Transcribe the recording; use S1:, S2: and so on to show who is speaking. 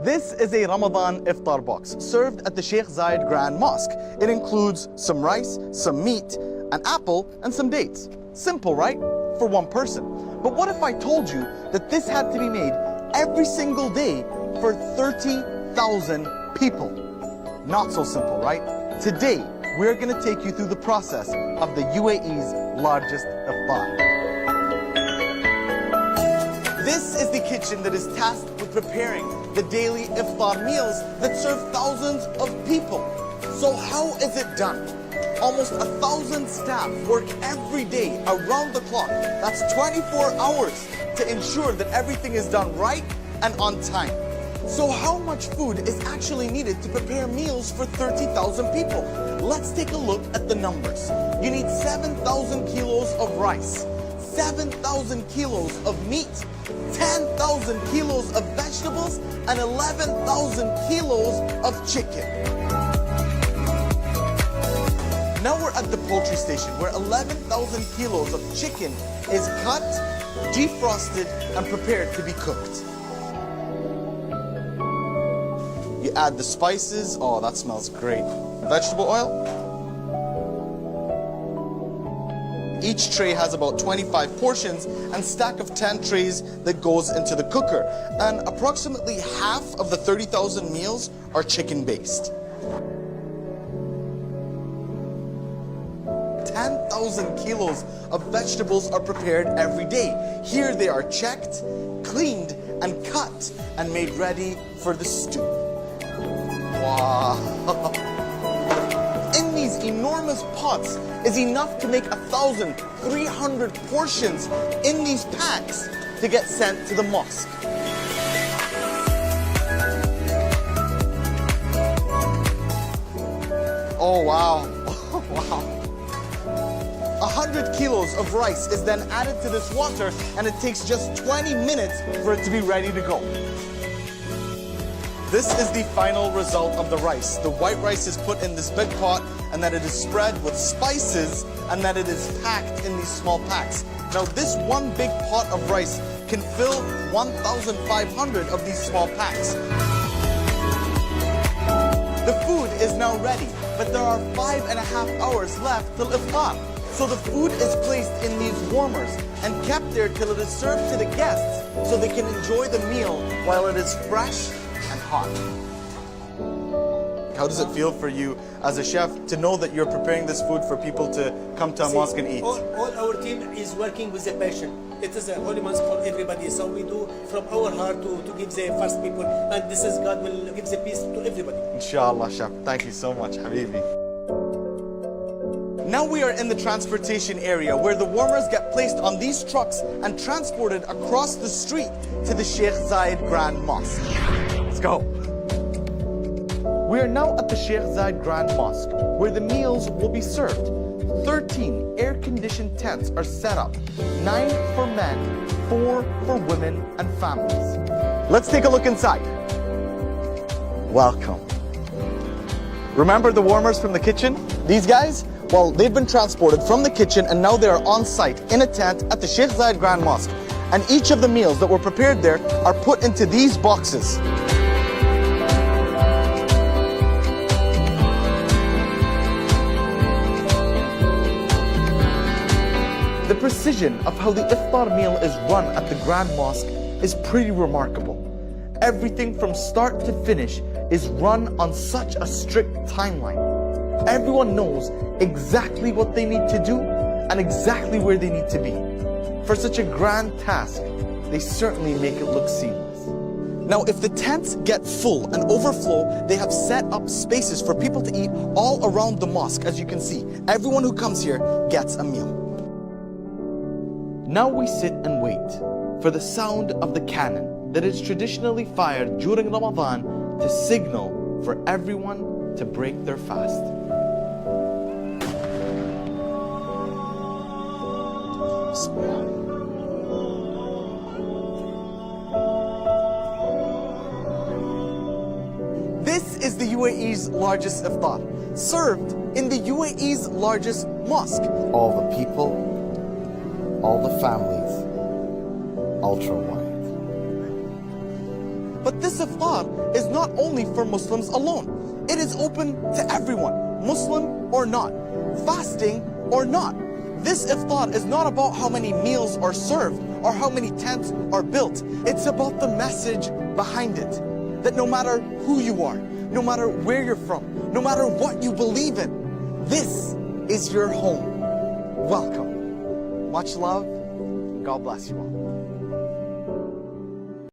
S1: This is a Ramadan Iftar box served at the Sheikh Zayed Grand Mosque. It includes some rice, some meat, an apple, and some dates. Simple, right? For one person. But what if I told you that this had to be made every single day for 30,000 people? Not so simple, right? Today, we're going to take you through the process of the UAE's largest Iftar. This is the kitchen that is tasked with preparing the daily Iftar meals that serve thousands of people. So how is it done? Almost 1,000 staff work every day around the clock. That's 24 hours to ensure that everything is done right and on time. So how much food is actually needed to prepare meals for 30,000 people? Let's take a look at the numbers. You need 7,000 kilos of rice, 7,000 kilos of meat, 10,000 kilos of vegetables, and 11,000 kilos of chicken. Now we're at the poultry station where 11,000 kilos of chicken is cut, defrosted, and prepared to be cooked. You add the spices. Oh, that smells great. Vegetable oil. Each tray has about 25 portions and stack of 10 trays that goes into the cooker. And approximately half of the 30,000 meals are chicken based. 10,000 kilos of vegetables are prepared every day. Here they are checked, cleaned, and cut and made ready for the stew. Wow. In these enormous pots is enough to make 1,300 portions in these packs to get sent to the mosque. Oh wow, wow. 100 kilos of rice is then added to this water and it takes just 20 minutes for it to be ready to go. This is the final result of the rice. The white rice is put in this big pot and then it is spread with spices and then it is packed in these small packs. Now this one big pot of rice can fill 1,500 of these small packs. The food is now ready, but there are 5.5 hours left till Iftar. So the food is placed in these warmers and kept there till it is served to the guests so they can enjoy the meal while it is fresh and hot. How does it feel for you as a chef to know that you're preparing this food for people to come to a mosque and eat?
S2: All our team is working with a passion. It is a holy month for everybody, so we do from our heart to give the first people, and this is God will give the peace to everybody.
S1: Inshallah, chef. Thank you so much, Habibi. Now we are in the transportation area where the warmers get placed on these trucks and transported across the street to the Sheikh Zayed Grand Mosque. Let's go. We are now at the Sheikh Zayed Grand Mosque where the meals will be served. 13 air-conditioned tents are set up, 9 for men, 4 for women and families. Let's take a look inside. Welcome. Remember the warmers from the kitchen? These guys? Well, they've been transported from the kitchen and now they are on site in a tent at the Sheikh Zayed Grand Mosque. And each of the meals that were prepared there are put into these boxes. The precision of how the Iftar meal is run at the Grand Mosque is pretty remarkable. Everything from start to finish is run on such a strict timeline. Everyone knows exactly what they need to do and exactly where they need to be. For such a grand task, they certainly make it look seamless. Now, if the tents get full and overflow, they have set up spaces for people to eat all around the mosque. As you can see, everyone who comes here gets a meal. Now we sit and wait for the sound of the cannon that is traditionally fired during Ramadan to signal for everyone to break their fast. This is the UAE's largest Iftar, served in the UAE's largest mosque. All the people, all the families, ultra wide. But But this iftar is not only for Muslims alone. It is open to everyone, Muslim or not, fasting or not. This iftar is not about how many meals are served or how many tents are built. It's about the message behind it. That no matter who you are, no matter where you're from, no matter what you believe in, this is your home. Welcome. Much love. God bless you all.